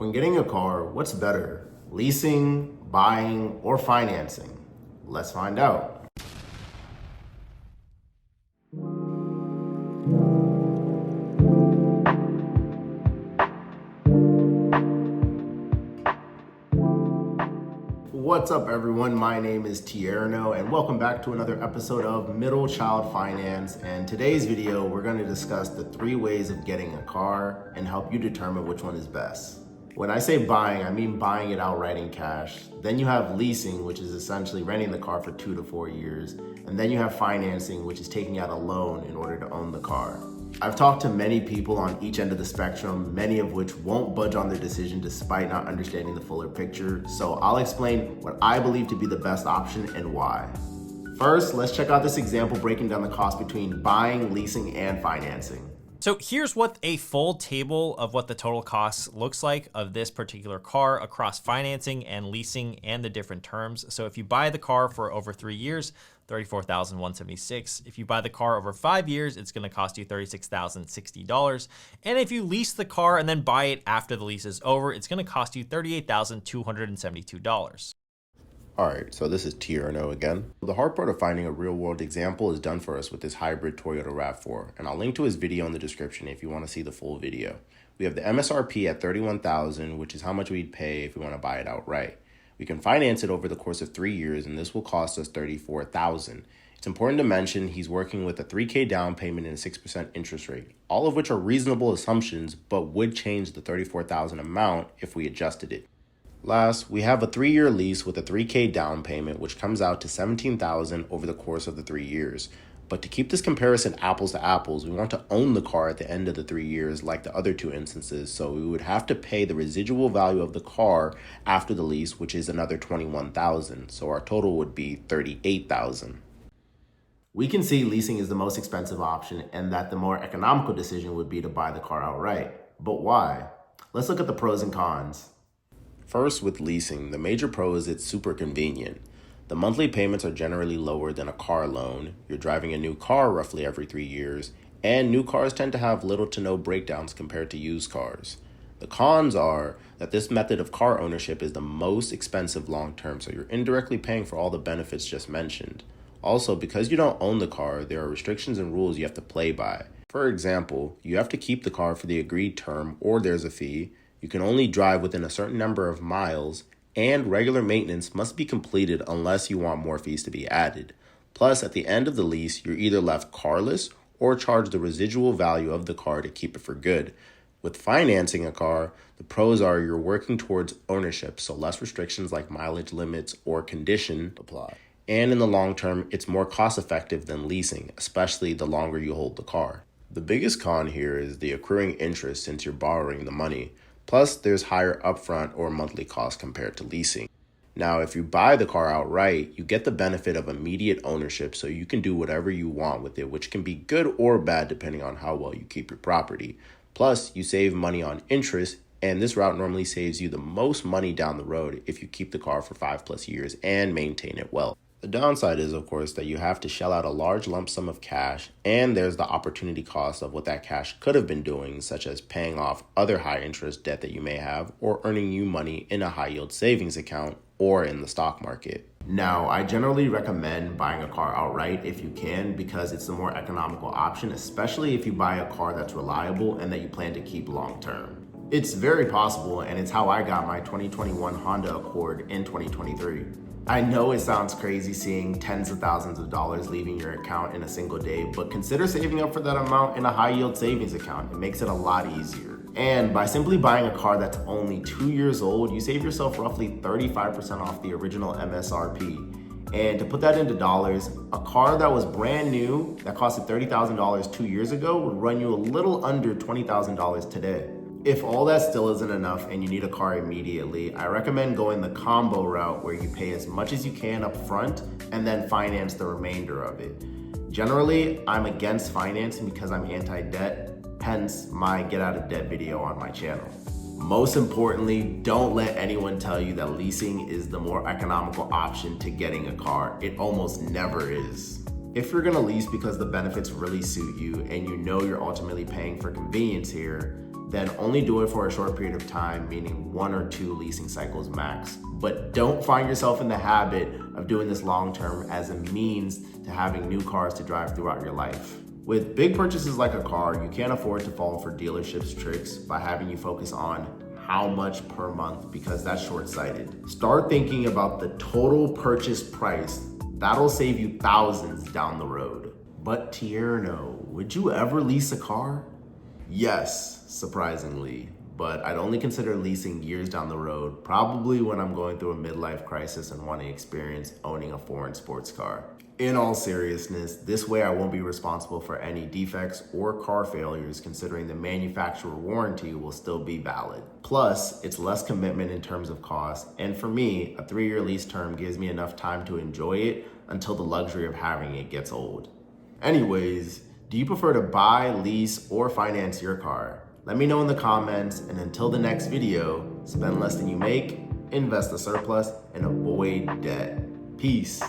When getting a car, what's better? Leasing, buying, or financing? Let's find out. What's up, everyone? My name is Tierno, and welcome back to another episode of Middle Child Finance. And today's video, we're going to discuss the 3 ways of getting a car and help you determine which one is best. When I say buying, I mean buying it outright in cash. Then you have leasing, which is essentially renting the car for 2 to 4 years. And then you have financing, which is taking out a loan in order to own the car. I've talked to many people on each end of the spectrum, many of which won't budge on their decision despite not understanding the fuller picture. So I'll explain what I believe to be the best option and why. First, let's check out this example breaking down the cost between buying, leasing, and financing. So here's what a full table of what the total cost looks like of this particular car across financing and leasing and the different terms. So if you buy the car for over 3 years, $34,176. If you buy the car over 5 years, it's going to cost you $36,060. And if you lease the car and then buy it after the lease is over, it's going to cost you $38,272. Alright, so this is Tierno again. The hard part of finding a real-world example is done for us with this hybrid Toyota RAV4, and I'll link to his video in the description if you want to see the full video. We have the MSRP at $31,000, which is how much we'd pay if we want to buy it outright. We can finance it over the course of 3 years, and this will cost us $34,000. It's important to mention he's working with a $3,000 down payment and a 6% interest rate, all of which are reasonable assumptions, but would change the $34,000 amount if we adjusted it. Last, we have a 3-year lease with a $3,000 down payment, which comes out to $17,000 over the course of the 3 years. But to keep this comparison apples to apples, we want to own the car at the end of the 3 years like the other 2 instances, so we would have to pay the residual value of the car after the lease, which is another $21,000, so our total would be $38,000. We can see leasing is the most expensive option and that the more economical decision would be to buy the car outright. But why? Let's look at the pros and cons. First, with leasing, the major pro is it's super convenient. The monthly payments are generally lower than a car loan, you're driving a new car roughly every 3 years, and new cars tend to have little to no breakdowns compared to used cars. The cons are that this method of car ownership is the most expensive long term, so you're indirectly paying for all the benefits just mentioned. Also, because you don't own the car, there are restrictions and rules you have to play by. For example, you have to keep the car for the agreed term or there's a fee. You can only drive within a certain number of miles, and regular maintenance must be completed unless you want more fees to be added. Plus, at the end of the lease, you're either left carless or charged the residual value of the car to keep it for good. With financing a car, the pros are you're working towards ownership, so less restrictions like mileage limits or condition apply. And in the long term, it's more cost effective than leasing, especially the longer you hold the car. The biggest con here is the accruing interest since you're borrowing the money. Plus, there's higher upfront or monthly costs compared to leasing. Now, if you buy the car outright, you get the benefit of immediate ownership, so you can do whatever you want with it, which can be good or bad depending on how well you keep your property. Plus, you save money on interest, and this route normally saves you the most money down the road if you keep the car for 5+ years and maintain it well. The downside is, of course, that you have to shell out a large lump sum of cash, and there's the opportunity cost of what that cash could have been doing, such as paying off other high-interest debt that you may have, or earning you money in a high-yield savings account or in the stock market. Now, I generally recommend buying a car outright if you can, because it's the more economical option, especially if you buy a car that's reliable and that you plan to keep long-term. It's very possible, and it's how I got my 2021 Honda Accord in 2023. I know it sounds crazy seeing tens of thousands of dollars leaving your account in a single day, but consider saving up for that amount in a high yield savings account. It makes it a lot easier. And by simply buying a car that's only 2 years old, you save yourself roughly 35% off the original MSRP. And to put that into dollars, a car that was brand new that costed $30,000 2 years ago would run you a little under $20,000 today. If all that still isn't enough and you need a car immediately, I recommend going the combo route where you pay as much as you can up front and then finance the remainder of it. Generally, I'm against financing because I'm anti-debt, hence my get out of debt video on my channel. Most importantly, don't let anyone tell you that leasing is the more economical option to getting a car. It almost never is. If you're gonna lease because the benefits really suit you and you know you're ultimately paying for convenience here, then only do it for a short period of time, meaning 1 or 2 leasing cycles max. But don't find yourself in the habit of doing this long term as a means to having new cars to drive throughout your life. With big purchases like a car, you can't afford to fall for dealerships' tricks by having you focus on how much per month, because that's short-sighted. Start thinking about the total purchase price. That'll save you thousands down the road. But Tierno, would you ever lease a car? Yes, surprisingly, but I'd only consider leasing years down the road, probably when I'm going through a midlife crisis and want to experience owning a foreign sports car. In all seriousness, this way I won't be responsible for any defects or car failures, considering the manufacturer warranty will still be valid. Plus, it's less commitment in terms of cost, and for me, a 3-year lease term gives me enough time to enjoy it until the luxury of having it gets old. Anyways, do you prefer to buy, lease, or finance your car? Let me know in the comments, and until the next video, spend less than you make, invest the surplus, and avoid debt. Peace.